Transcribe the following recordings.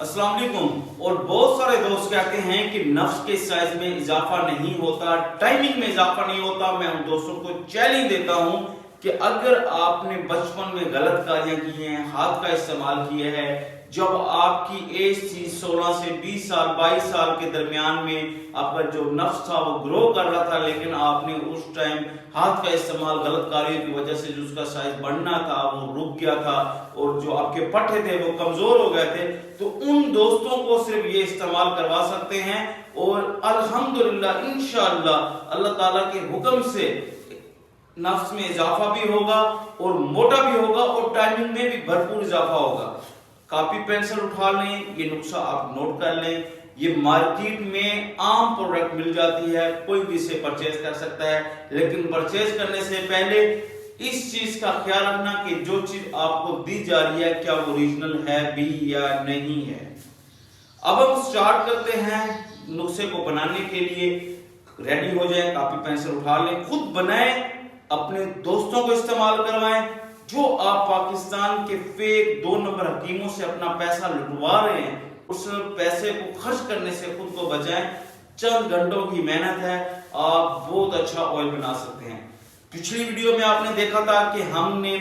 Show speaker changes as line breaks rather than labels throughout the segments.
अस्सलाम वालेकुम। और बहुत सारे दोस्त कहते हैं कि नफ्स के साइज में इजाफा नहीं होता, टाइमिंग में इजाफा नहीं होता। मैं उन दोस्तों को चैलेंज देता हूं कि अगर आपने बचपन में गलत कार्य किए हैं, हाथ का इस्तेमाल किया है, जब आपकी एज थी 16 से 20 साल 22 साल के दरमियान में आपका जो नफ्स था वो ग्रो कर रहा था, लेकिन आपने उस टाइम हाथ का इस्तेमाल गलत कार्यों की वजह से जो उसका साइज बढ़ना था वो रुक गया था और जो आपके पट्टे थे वो कमजोर हो गए थे, तो उन दोस्तों को सिर्फ ये इस्तेमाल करवा सकते हैं और अल्हम्दुलिल्लाह इंशाअल्लाह अल्लाह ताला के हुक्म से नफ्स में इजाफा भी होगा और मोटा भी होगा और टाइमिंग में भी भरपूर इजाफा होगा। कॉपी पेंसिल उठा लें, ये नुस्खा आप नोट कर लें। ये मार्केट में आम प्रोडक्ट मिल जाती है, कोई भी इसे परचेज कर सकता है, लेकिन परचेज करने से पहले इस चीज का ख्याल रखना कि जो चीज आपको दी जा रही है क्या वो ओरिजिनल है भी या नहीं है। अब हम स्टार्ट करते हैं नुस्खे को बनाने के लिए। रेडी हो जाए, कॉपी पेंसिल उठा लें, खुद बनाएं, अपने दोस्तों को इस्तेमाल करवाएं। जो आप पाकिस्तान के फेक 2 नंबर हकीमों से अपना पैसा लुटवा रहे हैं, उस पैसे को खर्च करने से खुद को बचाएं। चंद घंटों की मेहनत है, आप बहुत अच्छा ऑयल बना सकते हैं। पिछली वीडियो में आपने देखा था कि हमने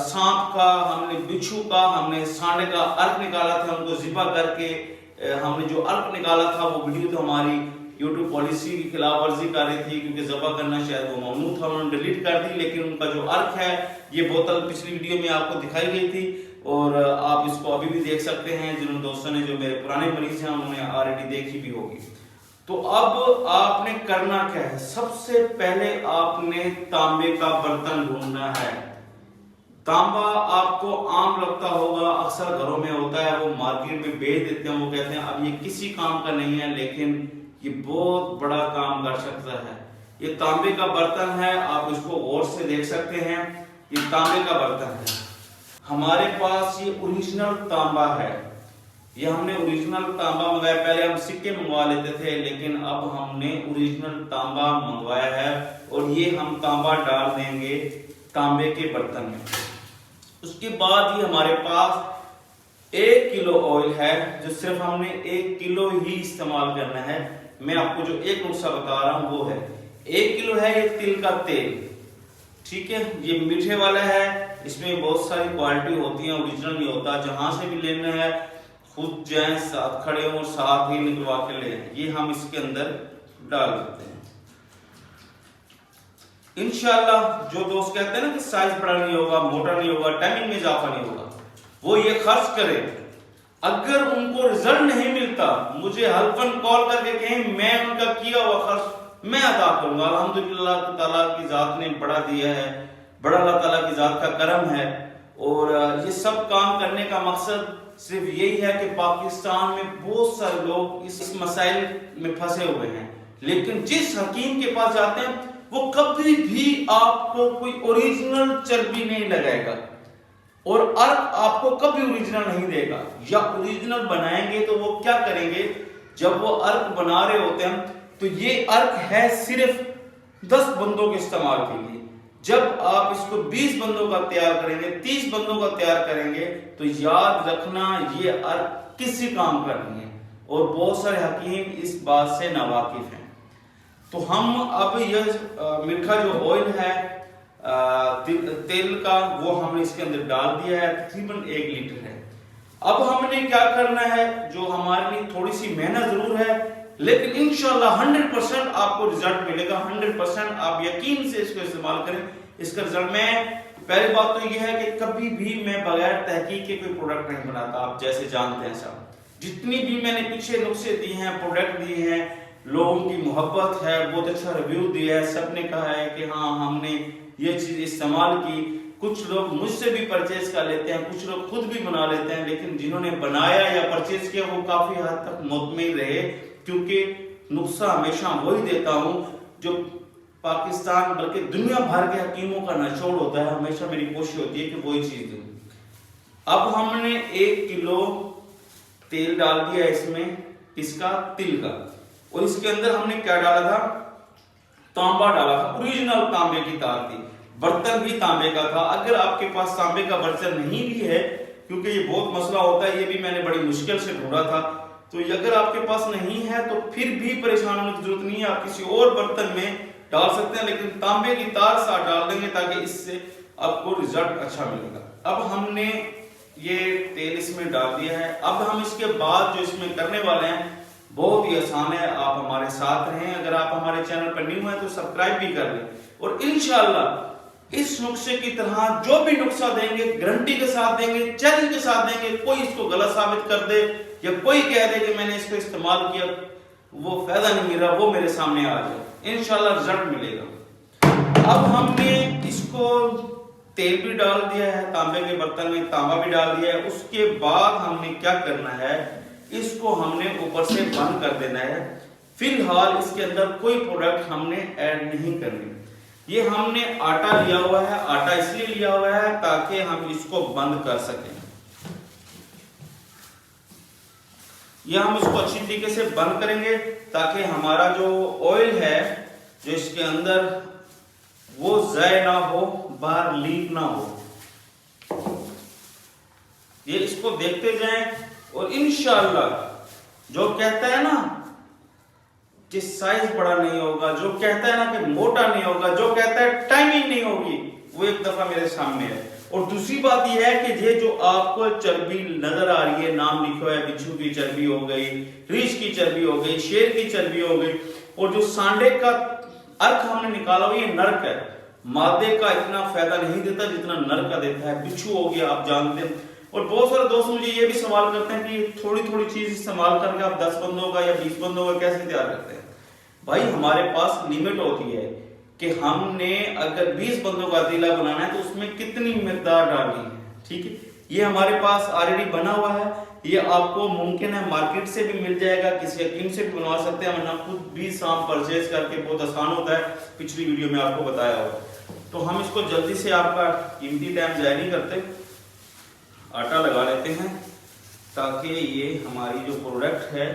सांप का, हमने बिच्छू का, हमने सांडे का अर्क निकाला था, उनको जिबा करके हमने जो अर्क निकाला था वो वीडियो तो हमारी यूट्यूब पॉलिसी की खिलाफ वर्जी कर रही थी क्योंकि जबा करना शायद वो ममनू था, उन्होंने डिलीट कर दी। लेकिन उनका जो अर्क है, ये बोतल पिछली वीडियो में आपको दिखाई गई थी और आप इसको अभी भी देख सकते हैं। जिन दोस्तों ने, जो मेरे पुराने मरीज हैं, उन्होंने ऑलरेडी देखी भी होगी। तो अब आपने करना क्या है, सबसे पहले आपने तांबे का बर्तन ढूंढना है। तांबा आपको आम लगता होगा, अक्सर घरों में होता है, वो मार्केट में बेच देते हैं, वो कहते हैं अब ये किसी काम का नहीं है, लेकिन ये बहुत बड़ा काम कर सकता है। ये तांबे का बर्तन है, आप इसको गौर से देख सकते हैं, ये तांबे का बर्तन है। हमारे पास ये ओरिजिनल तांबा है, ये हमने ओरिजिनल तांबा मंगाया। पहले हम सिक्के मंगवा लेते थे, लेकिन अब हमने ओरिजिनल तांबा मंगवाया है और ये हम तांबा डाल देंगे तांबे के बर्तन में। उसके बाद ये हमारे पास 1 किलो ऑयल है, जो सिर्फ हमने 1 किलो ही इस्तेमाल करना है। मैं आपको जो एक नुस्खा बता रहा हूं वो है 1 किलो है ये तिल का तेल, ठीक है। ये मीठे वाला है, इसमें बहुत सारी क्वालिटी होती है, ओरिजिनल नहीं होता। जहां से भी लेना है खुद जाएं, साथ खड़े हो, साथ ही निकलवा के ले। ये हम इसके अंदर डाल देते हैं। इंशाल्लाह जो दोस्त कहते हैं ना कि साइज बड़ा नहीं होगा, मोटा नहीं होगा, टाइमिंग में इजाफा नहीं होगा, वो ये खर्च करें। अगर उनको रिजल्ट नहीं मिलता, मुझे हल्फन कॉल करके कहें, मैं उनका किया हुआ खर्च मैं अदा करूंगा। अल्हम्दुलिल्लाह ताला की जात ने बड़ा दिया है, बड़ा अल्लाह ताला की जात का करम है। और ये सब काम करने का मकसद सिर्फ यही है कि पाकिस्तान में बहुत सारे लोग इस मसाइल में फंसे हुए हैं, लेकिन जिस हकीम के पास जाते हैं वो कभी भी आपको कोई ओरिजिनल चर्बी नहीं लगाएगा और अर्क आपको कभी ओरिजिनल नहीं देगा। या ओरिजिनल बनाएंगे तो वो क्या करेंगे, जब वो अर्क बना रहे होते हैं तो ये अर्क है सिर्फ 10 बंदों के इस्तेमाल के लिए। जब आप इसको 20 बंदों का तैयार करेंगे, 30 बंदों का तैयार करेंगे, तो याद रखना ये अर्क किसी काम का नहीं है और बहुत सारे हकीम इस बात से नावाकिफ हैं। तो हम अब यह मीठा जो ऑयल है तेल का, वो हमने इसके अंदर डाल दिया है, तकरीबन 1 लीटर है। अब हमने क्या करना है, जो हमारे लिए थोड़ी सी मेहनत जरूर है, लेकिन इंशाल्लाह 100% आपको रिजल्ट मिलेगा। 100% आप यकीन से इसको इस्तेमाल करें, इसका रिजल्ट। मैं पहली बात तो यह है कि कभी भी मैं बगैर तहकीक के कोई प्रोडक्ट नहीं बनाता, आप जैसे जानते हैं सब। जितनी भी मैंने पीछे नुस्खे दिए हैं, प्रोडक्ट दिए हैं, लोगों की मोहब्बत है, बहुत अच्छा रिव्यू दिया है, सबने कहा है कि हाँ हमने ये चीज इस्तेमाल की। कुछ लोग मुझसे भी परचेज कर लेते हैं, कुछ लोग खुद भी बना लेते हैं, लेकिन जिन्होंने बनाया या परचेज किया वो काफी हद तक मुतमिन रहे, क्योंकि नुस्खा हमेशा वही देता हूं जो पाकिस्तान बल्कि दुनिया भर के हकीमों का निचोड़ होता है। हमेशा मेरी कोशिश होती है कि वही चीज दूं। अब हमने 1 किलो तेल डाल दिया इसमें, इसका तिल का, और इसके अंदर हमने क्या डाला था, तांबा डाला था। ओरिजिनल तांबे की तार थी, बर्तन भी तांबे का था। अगर आपके पास तांबे का बर्तन नहीं भी है, क्योंकि ये बहुत मसला होता है, ये भी मैंने बड़ी मुश्किल से ढूंढा था। तो ये अगर आपके पास नहीं है तो फिर भी परेशान होने की जरूरत नहीं है, आप किसी और बर्तन में डाल सकते हैं, लेकिन तांबे की तार साथ डाल देंगे ताकि इससे आपको रिजल्ट अच्छा मिलेगा। अब हमने ये तेल इसमें डाल दिया है। अब हम इसके बाद जो इसमें करने वाले हैं बहुत ही आसान है, आप हमारे साथ रहें। अगर आप हमारे चैनल पर न्यू हैं तो सब्सक्राइब भी कर लें, और इंशाल्लाह इस नुस्खे की तरह जो भी नुस्खा देंगे गारंटी के साथ देंगे, चैलेंज के साथ देंगे। कोई इसको गलत साबित कर दे या कोई कह दे कि मैंने इसको इस्तेमाल किया, वो फायदा नहीं मिल रहा, वो मेरे सामने आ जाए, इंशाल्लाह रिजल्ट मिलेगा। अब हमने इसको तेल भी डाल दिया है, तांबे के बर्तन में तांबा भी डाल दिया है। उसके बाद हमने क्या करना है, इसको हमने ऊपर से बंद कर देना है। फिलहाल इसके अंदर कोई प्रोडक्ट हमने ऐड नहीं करनी। ये हमने आटा लिया हुआ है, आटा इसलिए लिया हुआ है ताकि हम इसको बंद कर सकें। ये हम इसको अच्छी तरीके से बंद करेंगे ताकि हमारा जो ऑयल है जो इसके अंदर वो ज़ाय ना हो, बाहर लीक ना हो। ये इसको देखते जाएं, और इंशाअल्लाह जो कहता है ना कि साइज बड़ा नहीं होगा, जो कहता है ना कि मोटा नहीं होगा, जो कहता है टाइमिंग नहीं होगी, वो एक दफा मेरे सामने है। और दूसरी बात यह है कि ये जो आपको चर्बी नजर आ रही है, नाम लिखा है, बिच्छू की चर्बी हो गई, रीछ की चर्बी हो गई, शेर की चर्बी हो गई, और जो सांडे का अर्क हमने निकाला हुआ ये नर्क है। मादे का इतना फायदा नहीं देता जितना नर का देता है। बिच्छू हो गया, आप जानते हैं। और बहुत सारे दोस्त मुझे ये भी सवाल करते हैं कि थोड़ी थोड़ी चीज इस्तेमाल करके आप 10 बंदों का या 20 बंदों का कैसे तैयार करते हैं। भाई हमारे पास लिमिट होती है कि हमने अगर 20 बंदों का अदीला बनाना है तो उसमें कितनी मिकदार डालनी है, ठीक है। ये हमारे पास ऑलरेडी बना हुआ है, ये आपको मुमकिन है मार्केट से भी मिल जाएगा, किसी हकीम से भी बनवा सकते हैं, वरना खुद भी शाम परचेज करके बहुत आसान होता है, पिछली वीडियो में आपको बताया हुआ। तो हम इसको जल्दी से आपका कीमती टाइम जाया नहीं करते, आटा लगा लेते हैं ताकि ये हमारी जो प्रोडक्ट है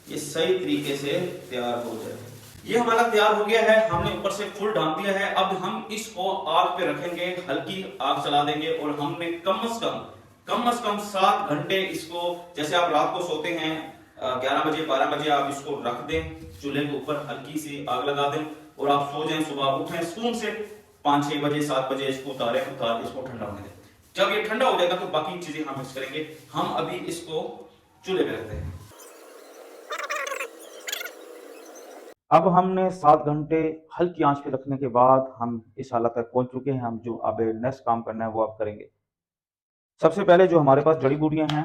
ये सही तरीके से तैयार हो जाए। ये हमारा तैयार हो गया है, हमने ऊपर से फुल ढांक दिया है। अब हम इसको आग पे रखेंगे, हल्की आग चला देंगे, और हमने कम से कम 7 घंटे इसको, जैसे आप रात को सोते हैं 11 बजे 12 बजे आप इसको रख दें चूल्हे के ऊपर, हल्की सी आग लगा दें और आप सो जाएं। सुबह उठें सुकून से 5-6 बजे 7 बजे इसको उतार इसको ठंडा होने दें। जब ये ठंडा हो जाएगा तो बाकी चीजें हम मिक्स करेंगे। हम अभी इसको चूल्हे पे रखते हैं। अब हमने 7 घंटे हल्की आंच पे रखने के बाद हम इस हालत तक पहुंच चुके हैं। हम जो अब नेक्स्ट काम करना है वो आप करेंगे। सबसे पहले जो हमारे पास जड़ी बूटियां हैं,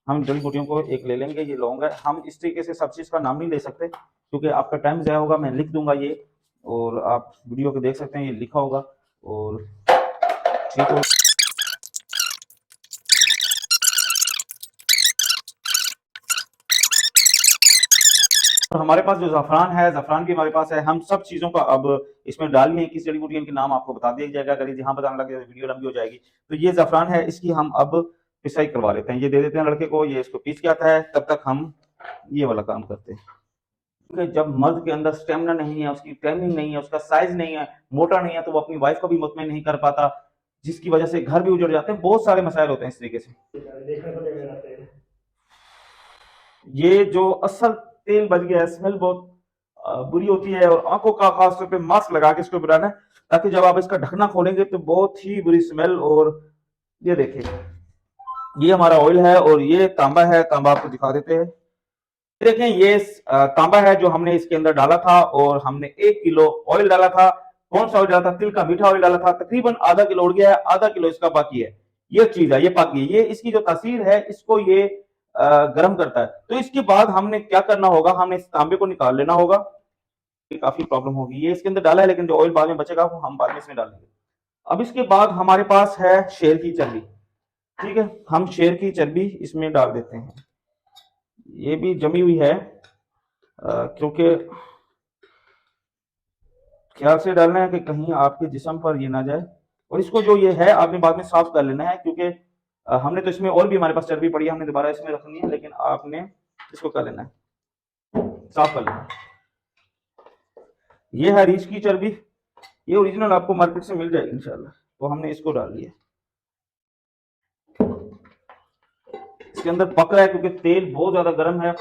हम जड़ी बूटियों को एक ले लेंगे। ये लौंग है, हम इस तरीके से सब चीज का नाम नहीं ले सकते क्योंकि आपका टाइम ज़ाया होगा। मैं लिख दूंगा ये, और आप वीडियो को देख सकते हैं, ये लिखा होगा और ठीक हो। हमारे पास जो ज़ाफ़रान है, ज़ाफ़रान भी हमारे पास है। हम सब चीज़ों का अब इसमें डालिए, किस जड़ी बूटी के नाम आपको बता दिया जाएगा। अगर यहाँ बताने लगे तो वीडियो लंबी हो जाएगी। तो ये ज़ाफ़रान है, इसकी हम अब पिसाई करवा लेते हैं। ये दे देते हैं लड़के को, ये इसको पीस के आता है, तब तक हम ये वाला काम करते हैं। क्योंकि जब मर्द के अंदर स्टेमिना नहीं है, उसकी टाइमिंग नहीं है, उसका साइज नहीं है, मोटा नहीं है, तो वो अपनी वाइफ को भी मुतमईन नहीं कर पाता, जिसकी वजह से घर भी उजड़ जाते हैं। बहुत सारे मसाइल होते हैं इस तरीके से। ये जो असल तेल बच गया है, स्मेल बहुत बुरी होती है, और आंखों का खास तौर पे मास्क लगा के इसको बनाना है ताकि जब आप इसका ढकना खोलेंगे तो बहुत ही बुरी स्मेल। और ये देखिए, ये हमारा ऑयल है और ये तांबा है। तांबा आपको दिखा देते हैं। देखें, ये तांबा है जो हमने इसके अंदर डाला था, और हमने 1 किलो ऑयल डाला था। कौन सा ऑयल डाला था? तिल का मीठा ऑयल डाला था। तकरीबन आधा किलो उड़ गया है, आधा किलो इसका बाकी है। ये चीज है, ये बाकी है। ये इसकी जो तासीर है, इसको ये गर्म करता है। तो इसके बाद हमने क्या करना होगा, हमने इस तांबे को निकाल लेना होगा। काफी प्रॉब्लम होगी। ये इसके अंदर डाला है, लेकिन जो ऑयल बाद में बचेगा वो हम बाद में इसमें डालेंगे। अब इसके बाद हमारे पास है शेर की चर्बी, ठीक है। हम शेर की चर्बी इसमें डाल देते हैं। ये भी जमी हुई है, क्योंकि ख्याल से डालना है कि कहीं आपके जिस्म पर ये ना जाए। और इसको जो ये है आपने बाद में साफ कर लेना है, क्योंकि हमने तो इसमें और भी हमारे पास चर्बी पड़ी है, हमने दोबारा इसमें रखनी है, लेकिन आपने इसको कर लेना है, साफ कर लेना है। ये है रीछ की चर्बी, ये ओरिजिनल आपको मार्केट से मिल जाएगी इंशाल्लाह। तो हमने इसको डाल लिया। इसके अंदर पक रहा है क्योंकि तेल बहुत ज्यादा गर्म है।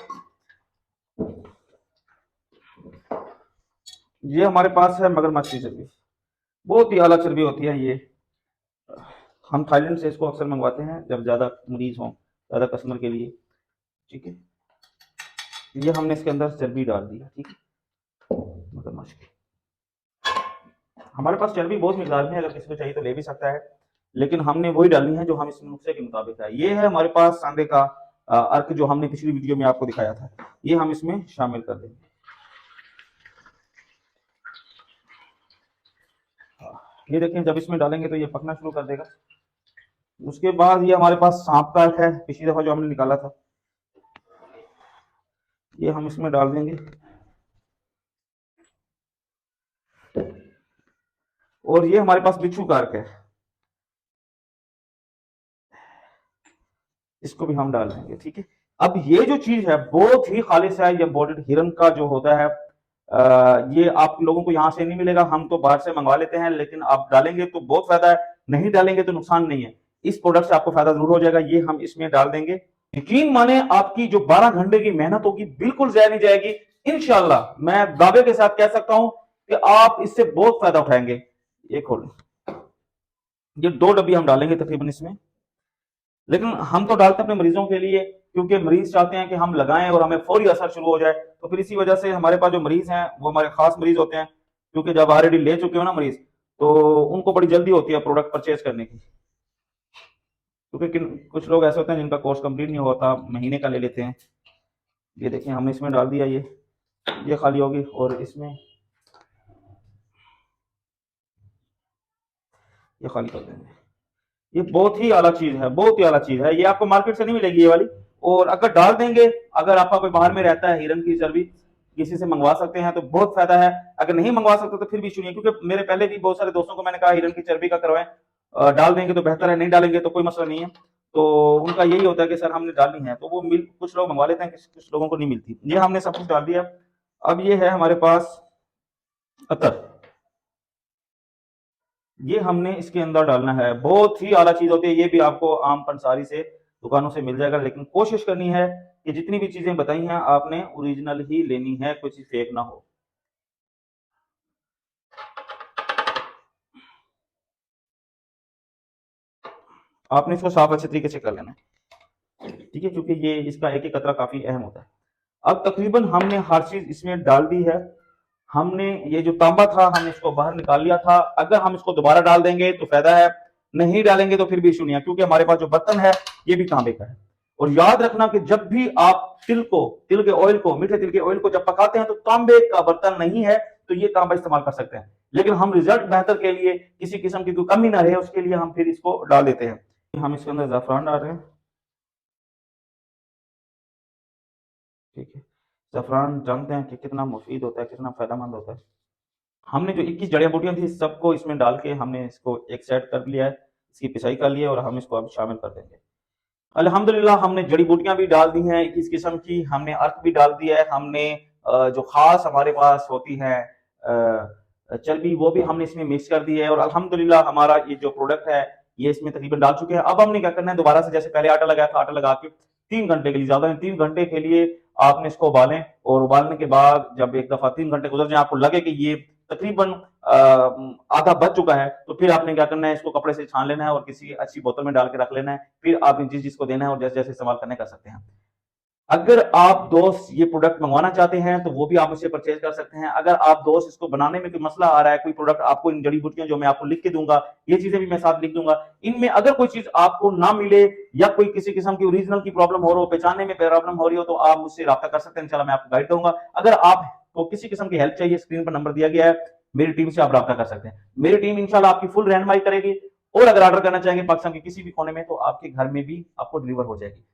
ये हमारे पास है मगरमच्छ की चर्बी, बहुत ही आला चर्बी होती है ये। हम थाईलैंड से इसको अक्सर मंगवाते हैं जब ज्यादा मरीज हों, ज्यादा कस्टमर के लिए। ठीक है, ये हमने इसके अंदर चर्बी डाल दी है। ठीक है, मगरमच्छ की हमारे पास चर्बी बहुत मिकदार में है, अगर किसी को चाहिए तो ले भी सकता है, लेकिन हमने वही डालनी है जो हम इस नुस्खे के मुताबिक है। ये है हमारे पास सांडे का अर्क जो हमने पिछली वीडियो में आपको दिखाया था, ये हम इसमें शामिल कर देंगे। ये देखें, जब इसमें डालेंगे तो ये पकना शुरू कर देगा। उसके बाद ये हमारे पास सांप का अर्क है, पिछली दफा जो हमने निकाला था, ये हम इसमें डाल देंगे। और ये हमारे पास बिच्छू का अर्क है, इसको भी हम डाल देंगे। ठीक है, अब ये जो चीज है बहुत ही खालिश है, ये बॉर्डर्ड हिरन का जो होता है ये आप लोगों को यहाँ से नहीं मिलेगा, हम तो बाहर से मंगवा लेते हैं, लेकिन आप डालेंगे तो बहुत फायदा है, नहीं डालेंगे तो नुकसान नहीं है। इस प्रोडक्ट से आपको फायदा जरूर हो जाएगा। ये हम इसमें डाल देंगे। यकीन माने आपकी जो 12 घंटे की मेहनत होगी बिल्कुल ज़ाया नहीं जाएगी। इंशाल्लाह मैं दावे के साथ कह सकता हूं कि आप इससे बहुत फायदा उठाएंगे। ये खोलें, ये 2 डब्बी हम डालेंगे तकरीबन इसमें, लेकिन हम तो डालते हैं अपने मरीजों के लिए, क्योंकि मरीज चाहते हैं कि हम लगाएं और हमें फौरी असर शुरू हो जाए। तो फिर इसी वजह से हमारे पास जो मरीज हैं वो हमारे खास मरीज होते हैं, क्योंकि जब ऑलरेडी ले चुके हो ना मरीज, तो उनको बड़ी जल्दी होती है प्रोडक्ट परचेज करने की। क्योंकि कुछ लोग ऐसे होते हैं जिनका कोर्स कंप्लीट नहीं होता, महीने का ले लेते हैं। ये देखिए हमने इसमें डाल दिया, ये खाली होगी और इसमें ये खाली कर देंगे। ये बहुत ही आला चीज है, बहुत ही आला चीज है, ये आपको मार्केट से नहीं मिलेगी ये वाली। और अगर डाल देंगे, अगर आपका कोई बाहर में रहता है हिरन की चर्बी किसी से मंगवा सकते हैं तो बहुत फायदा है। अगर नहीं मंगवा सकते तो फिर भी सुनिए, क्योंकि मेरे पहले भी बहुत सारे दोस्तों को मैंने कहा हिरन की चर्बी का करवाएं, डाल देंगे तो बेहतर है, नहीं डालेंगे तो कोई मसला नहीं है। तो उनका यही होता है कि सर हमने डालनी है, तो वो मिल कुछ लोग मंगवा लेते हैं, कुछ लोगों को नहीं मिलती। ये हमने सब कुछ डाल दिया। अब ये है हमारे पास अतर, ये हमने इसके अंदर डालना है। बहुत ही आला चीज होती है, ये भी आपको आम पंसारी से दुकानों से मिल जाएगा, लेकिन कोशिश करनी है कि जितनी भी चीजें बताई हैं आपने ओरिजिनल ही लेनी है, कोई चीज फेक ना हो। आपने इसको साफ अच्छे तरीके से कर लेना है। ठीक है, क्योंकि ये इसका एक एक कतरा काफी अहम होता है। अब तकरीबन हमने हर चीज इसमें डाल दी है। हमने ये जो तांबा था हमने इसको बाहर निकाल लिया था। अगर हम इसको दोबारा डाल देंगे तो फायदा है, नहीं डालेंगे तो फिर भी इशू नहीं है, क्योंकि हमारे पास जो बर्तन है ये भी तांबे का है। और याद रखना कि जब भी आप तिल के ऑयल को, मीठे तिल के ऑयल को जब पकाते हैं तो तांबे का बर्तन नहीं है तो ये तांबा इस्तेमाल कर सकते हैं, लेकिन हम रिजल्ट बेहतर के लिए किसी किस्म की कोई कमी ना रहे उसके लिए हम फिर इसको डाल देते हैं। हम इसके अंदर ज़ाफ़रान डाल रहे हैं। ठीक है, ज़ाफ़रान जानते हैं कि कितना मुफीद होता है, कितना फायदेमंद होता है। हमने जो 21 जड़ी बूटियां थी सबको इसमें डाल के हमने इसको एक सेट कर लिया है, इसकी पिसाई कर ली है और हम इसको अब शामिल कर देंगे। अल्हम्दुलिल्लाह हमने जड़ी बूटियां भी डाल दी हैं 21 किस्म की, हमने अर्क भी डाल दिया है, हमने जो खास हमारे पास होती है चर्बी वो भी हमने इसमें मिक्स कर दी है। और अल्हम्दुलिल्लाह हमारा ये जो प्रोडक्ट है ये इसमें तकरीबन डाल चुके हैं। अब हमने क्या करना है, दोबारा से जैसे पहले आटा लगाया था, आटा लगा के 3 घंटे के लिए, ज्यादा नहीं 3 घंटे के लिए आपने इसको उबालें। और उबालने के बाद जब एक दफा 3 घंटे गुजर जाए, आपको लगे कि ये तकरीबन आधा बच चुका है, तो फिर आपने क्या करना है, इसको कपड़े से छान लेना है और किसी अच्छी बोतल में डाल के रख लेना है। फिर आप जिस जिसको देना है और जैसे जैसे इस्तेमाल करने कर सकते हैं। अगर आप दोस्त ये प्रोडक्ट मंगवाना चाहते हैं तो वो भी आप मुझसे परचेज कर सकते हैं। अगर आप दोस्त इसको बनाने में कोई मसला आ रहा है, कोई प्रोडक्ट आपको, इन जड़ी बूटियां जो मैं आपको लिख के दूंगा, ये चीजें भी मैं साथ लिख दूंगा, इनमें अगर कोई चीज आपको ना मिले या कोई किसी किस्म की ओरिजिनल की प्रॉब्लम हो रही हो, पहचानने में प्रॉब्लम हो रही हो, तो आप मुझसे रब्ता कर सकते हैं। इंशाल्लाह मैं आपको गाइड करूंगा। अगर आपको किसी किस्म की हेल्प चाहिए, स्क्रीन पर नंबर दिया गया है, मेरी टीम से आप रब्ता कर सकते हैं। मेरी टीम इंशाल्लाह आपकी फुल रहनुमाई करेगी। और अगर ऑर्डर करना चाहेंगे पाकिस्तान के किसी भी कोने में तो आपके घर में भी आपको डिलीवर हो जाएगी।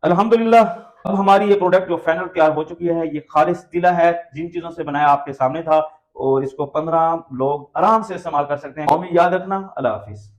अल्हम्दुलिल्लाह अब हमारी ये प्रोडक्ट जो फाइनल तैयार हो चुकी है, ये खालिस तिला है, जिन चीजों से बनाया आपके सामने था, और इसको 15 लोग आराम से इस्तेमाल कर सकते हैं। और याद रखना, अल्लाह हाफिज।